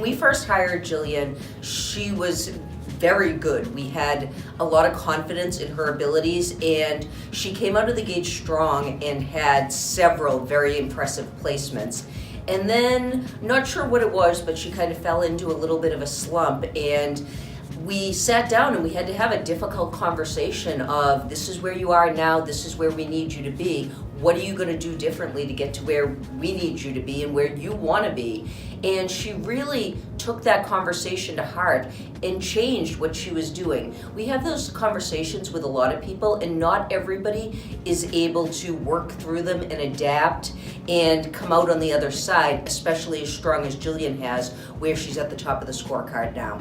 we first hired Jillian, she was very good. We had a lot of confidence in her abilities, and she came out of the gate strong and had several very impressive placements. And then, not sure what it was, but she kind of fell into a little bit of a slump, and we sat down and we had to have a difficult conversation of, this is where you are now, this is where we need you to be. What are you going to do differently to get to where we need you to be and where you want to be? And she really took that conversation to heart and changed what she was doing. We have those conversations with a lot of people, and not everybody is able to work through them and adapt and come out on the other side, especially as strong as Jillian has, where she's at the top of the scorecard now.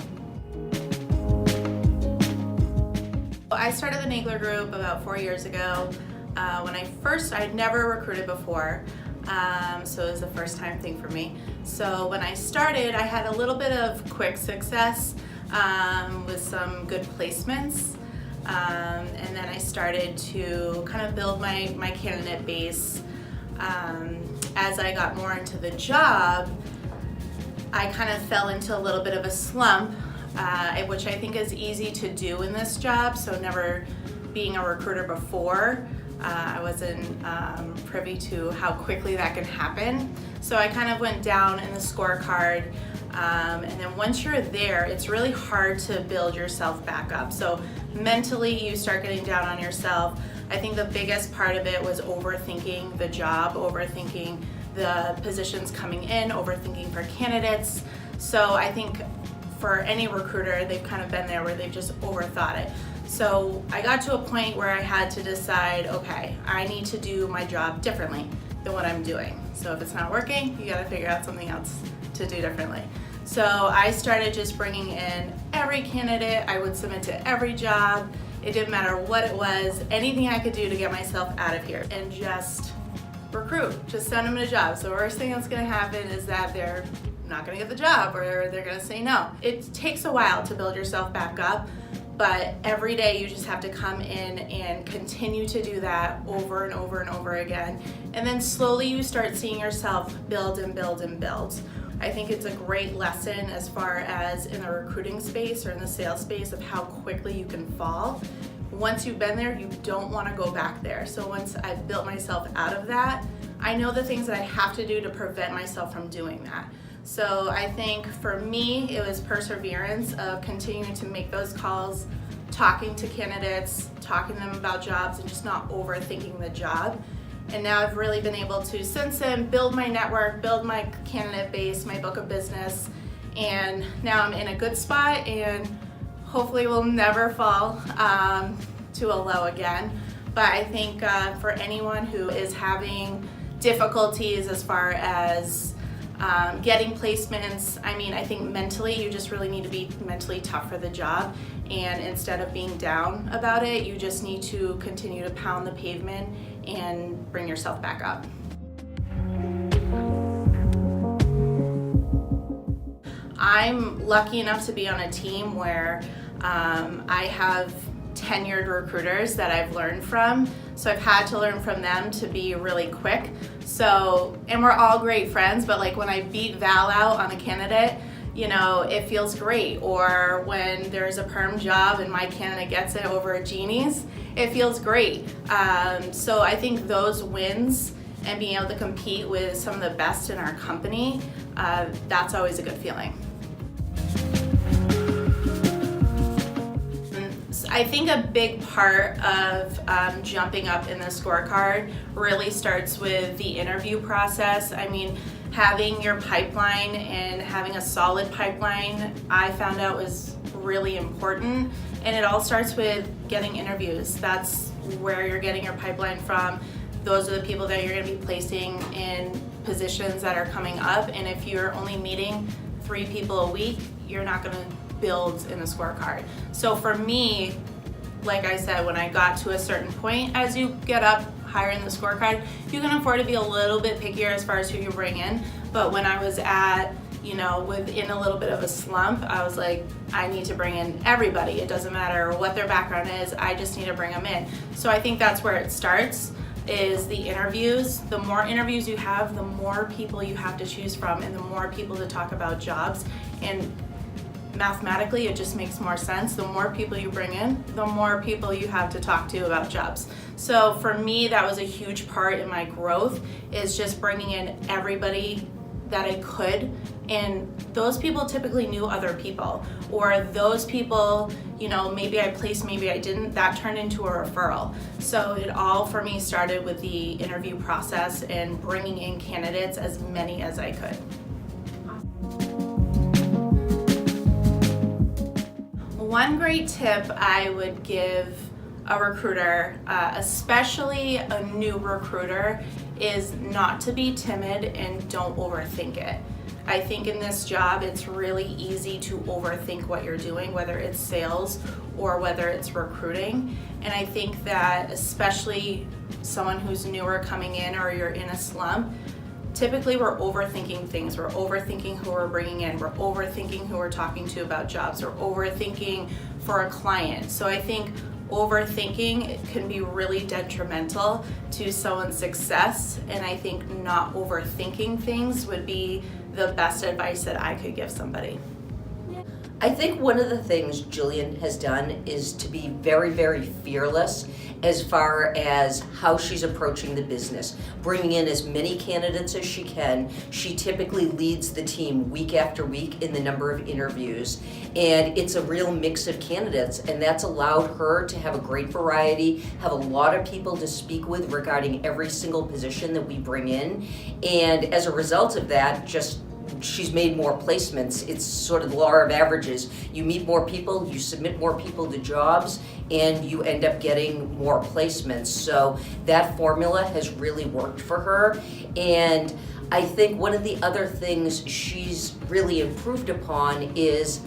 I started the Nagler Group about 4 years ago. When I'd never recruited before, so it was a first time thing for me. So when I started, I had a little bit of quick success with some good placements. And then I started to kind of build my candidate base. As I got more into the job, I kind of fell into a little bit of a slump, which I think is easy to do in this job. So never being a recruiter before, I wasn't privy to how quickly that can happen. So I kind of went down in the scorecard, and then once you're there, it's really hard to build yourself back up. So mentally, you start getting down on yourself. I think the biggest part of it was overthinking the job, overthinking the positions coming in, overthinking for candidates. So I think for any recruiter, they've kind of been there where they've just overthought it. So I got to a point where I had to decide, okay, I need to do my job differently than what I'm doing. So if it's not working, you gotta figure out something else to do differently. So I started just bringing in every candidate. I would submit to every job. It didn't matter what it was, anything I could do to get myself out of here and just recruit, just send them to jobs. The worst thing that's gonna happen is that they're not gonna get the job or they're gonna say no. It takes a while to build yourself back up, but every day you just have to come in and continue to do that over and over and over again. And then slowly you start seeing yourself build and build and build. I think it's a great lesson as far as in the recruiting space or in the sales space of how quickly you can fall. Once you've been there, you don't want to go back there. So once I've built myself out of that, I know the things that I have to do to prevent myself from doing that. So I think for me, it was perseverance of continuing to make those calls, talking to candidates, talking to them about jobs, and just not overthinking the job. And now I've really been able to, since then, build my network, build my candidate base, my book of business, and now I'm in a good spot and hopefully will never fall to a low again. But I think for anyone who is having difficulties as far as getting placements, I think mentally you just really need to be mentally tough for the job, and instead of being down about it, you just need to continue to pound the pavement and bring yourself back up. I'm lucky enough to be on a team where I have tenured recruiters that I've learned from. So I've had to learn from them to be really quick. So, and we're all great friends, but like when I beat Val out on a candidate, it feels great. Or when there's a perm job and my candidate gets it over a Jeannie's, it feels great. So I think those wins and being able to compete with some of the best in our company, that's always a good feeling. I think a big part of jumping up in the scorecard really starts with the interview process. Having your pipeline and having a solid pipeline, I found out was really important. And it all starts with getting interviews. That's where you're getting your pipeline from. Those are the people that you're going to be placing in positions that are coming up. And if you're only meeting 3 people a week, you're not going to build in the scorecard. So for me, like I said, when I got to a certain point, as you get up higher in the scorecard, you can afford to be a little bit pickier as far as who you bring in. But when I was at, within a little bit of a slump, I was like, I need to bring in everybody. It doesn't matter what their background is, I just need to bring them in. So I think that's where it starts. is the interviews. The more interviews you have, the more people you have to choose from and the more people to talk about jobs. And mathematically, it just makes more sense. The more people you bring in, the more people you have to talk to about jobs. So for me, that was a huge part in my growth, is just bringing in everybody that I could. And those people typically knew other people, or those people, you know, maybe I placed, maybe I didn't, that turned into a referral. So it all for me started with the interview process and bringing in candidates, as many as I could. One great tip I would give a recruiter, especially a new recruiter, is not to be timid and don't overthink it. I think in this job it's really easy to overthink what you're doing, whether it's sales or whether it's recruiting. And I think that especially someone who's newer coming in, or you're in a slump, typically we're overthinking things. We're overthinking who we're bringing in. We're overthinking who we're talking to about jobs. We're overthinking for a client. So I think overthinking can be really detrimental to someone's success, and I think not overthinking things would be the best advice that I could give somebody. I think one of the things Jillian has done is to be very, very fearless as far as how she's approaching the business, bringing in as many candidates as she can. She typically leads the team week after week in the number of interviews, and it's a real mix of candidates, and that's allowed her to have a great variety, have a lot of people to speak with regarding every single position that we bring in, and as a result of that, she's made more placements. It's sort of the law of averages. You meet more people, you submit more people to jobs, and you end up getting more placements. So that formula has really worked for her. And I think one of the other things she's really improved upon is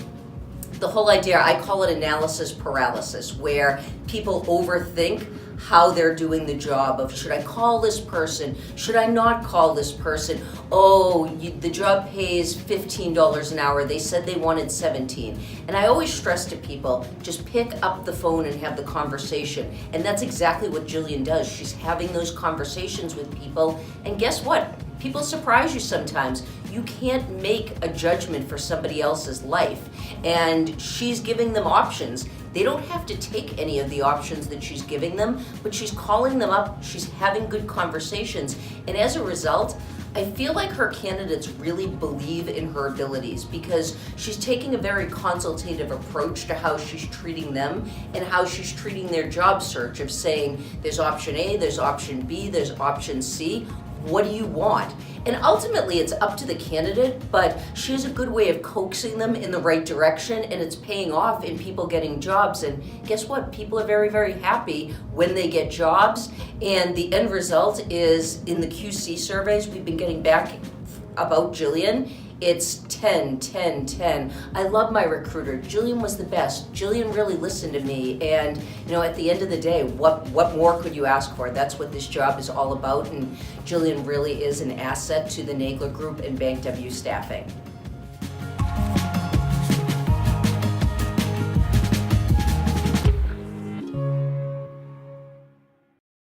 the whole idea, I call it analysis paralysis, where people overthink how they're doing the job of, should I call this person? Should I not call this person? Oh, the job pays $15 an hour. They said they wanted 17. And I always stress to people, just pick up the phone and have the conversation. And that's exactly what Jillian does. She's having those conversations with people. And guess what? People surprise you sometimes. You can't make a judgment for somebody else's life. And she's giving them options. They don't have to take any of the options that she's giving them, but she's calling them up, she's having good conversations, and as a result, I feel like her candidates really believe in her abilities, because she's taking a very consultative approach to how she's treating them and how she's treating their job search, of saying, there's option A, there's option B, there's option C. What do you want? And ultimately it's up to the candidate, but she has a good way of coaxing them in the right direction, and it's paying off in people getting jobs. And guess what? People are very, very happy when they get jobs, and the end result is, in the QC surveys we've been getting back about Jillian, it's 10, 10, 10. I love my recruiter. Jillian was the best. Jillian really listened to me, and at the end of the day, what more could you ask for? That's what this job is all about, and Jillian really is an asset to the Nagler Group and Bank W staffing.